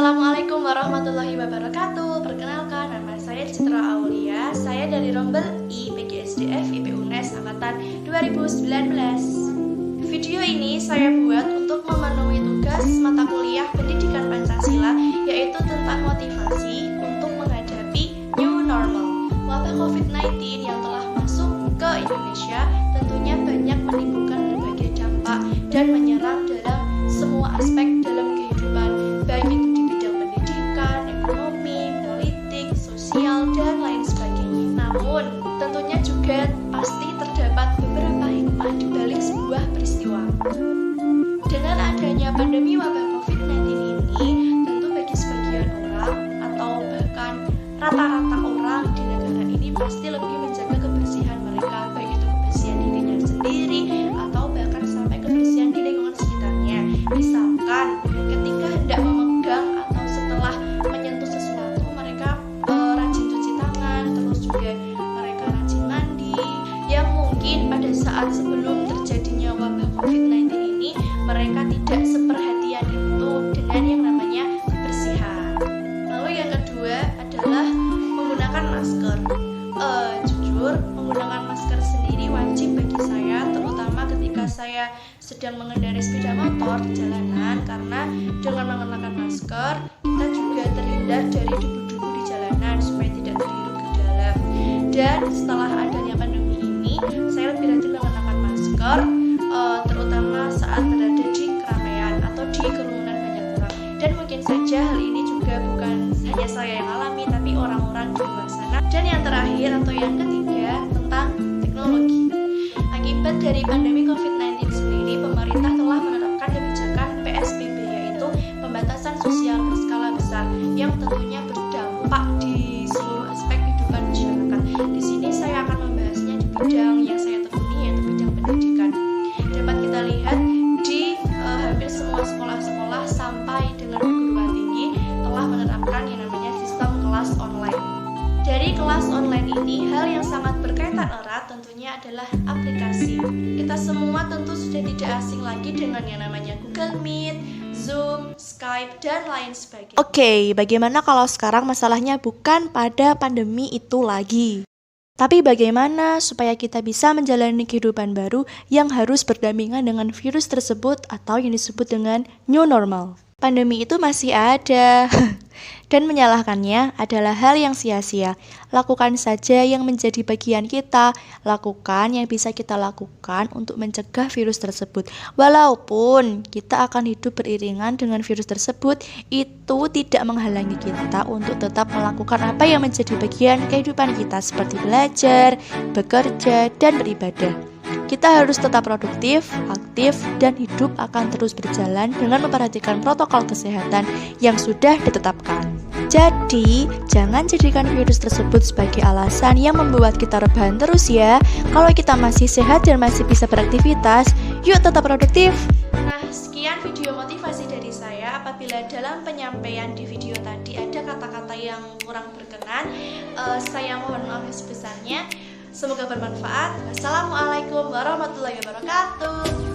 Assalamualaikum warahmatullahi wabarakatuh. Perkenalkan, nama saya Citra Aulia. Saya dari Rombel I PGSDF IP UNES Angkatan 2019. Video ini saya buat untuk memenuhi tugas mata kuliah Pendidikan Pancasila, yaitu tentang motivasi untuk menghadapi new normal. Wabah COVID-19 yang telah masuk ke Indonesia tentunya banyak menimbulkan berbagai dampak dan menyerang dalam semua aspek dalam kehidupan, baik itu di bidang pendidikan, ekonomi, politik, sosial, dan lain sebagainya. Namun, tentunya juga pasti terdapat beberapa hikmah di balik sebuah peristiwa. Dengan adanya pandemi wabah COVID-19 ini, tentu bagi sebagian orang atau bahkan rata-rata orang di negara ini pasti lebih menjaga kebersihan mereka, baik itu kebersihan dirinya sendiri atau bahkan sampai kebersihan di lingkungan sekitarnya. Misalkan ketika hendak memegang atau setelah menyentuh sesuatu, mereka rajin cuci tangan, terus juga mereka rajin mandi, yang mungkin pada saat sebelum terjadinya wabah COVID-19 ini mereka tidak seperhatian itu dengan yang namanya kebersihan. Lalu yang kedua adalah menggunakan masker. Jujur, menggunakan masker sendiri wajib bagi saya, terutama ketika saya sedang mengendarai sepeda motor di jalanan, karena dengan mengenakan masker kita juga terhindar dari debu-debu di jalanan supaya tidak terhirup ke dalam. Dan setelah adanya pandemi ini, saya lebih rajin mengenakan masker, terutama saat berada di keramaian atau di kerumunan banyak orang. Dan mungkin saja hal ini juga bukan hanya saya yang alami, tapi orang-orang di luar sana. Dan yang terakhir atau yang ketiga tentang teknologi. Akibat dari pandemi COVID-19 sendiri, pemerintah telah menerapkan kebijakan PSBB, yaitu pembatasan sosial berskala besar yang tentunya berdampak di seluruh aspek kehidupan masyarakat. Di sini saya akan membahasnya di bidang yang saya tekuni, yaitu bidang pendidikan. Dapat kita lihat di hampir semua sekolah-sekolah sampai dengan perguruan tinggi telah menerapkan yang namanya sistem kelas online. Dari kelas online ini, hal yang sangat berkaitan erat tentunya adalah aplikasi. Kita semua tentu sudah tidak asing lagi dengan yang namanya Google Meet, Zoom, Skype, dan lain sebagainya. Oke, bagaimana kalau sekarang masalahnya bukan pada pandemi itu lagi? Tapi bagaimana supaya kita bisa menjalani kehidupan baru yang harus berdampingan dengan virus tersebut atau yang disebut dengan new normal? Pandemi itu masih ada, dan menyalahkannya adalah hal yang sia-sia. Lakukan saja yang menjadi bagian kita, lakukan yang bisa kita lakukan untuk mencegah virus tersebut. Walaupun kita akan hidup beriringan dengan virus tersebut, itu tidak menghalangi kita untuk tetap melakukan apa yang menjadi bagian kehidupan kita, seperti belajar, bekerja, dan beribadah. Kita harus tetap produktif, aktif, dan hidup akan terus berjalan dengan memperhatikan protokol kesehatan yang sudah ditetapkan. Jadi, jangan jadikan virus tersebut sebagai alasan yang membuat kita rebahan terus ya. Kalau kita masih sehat dan masih bisa beraktivitas, yuk tetap produktif. Nah, sekian video motivasi dari saya. Apabila dalam penyampaian di video tadi ada kata-kata yang kurang berkenan, saya mohon maaf sebesarnya. Semoga bermanfaat. Wassalamualaikum warahmatullahi wabarakatuh.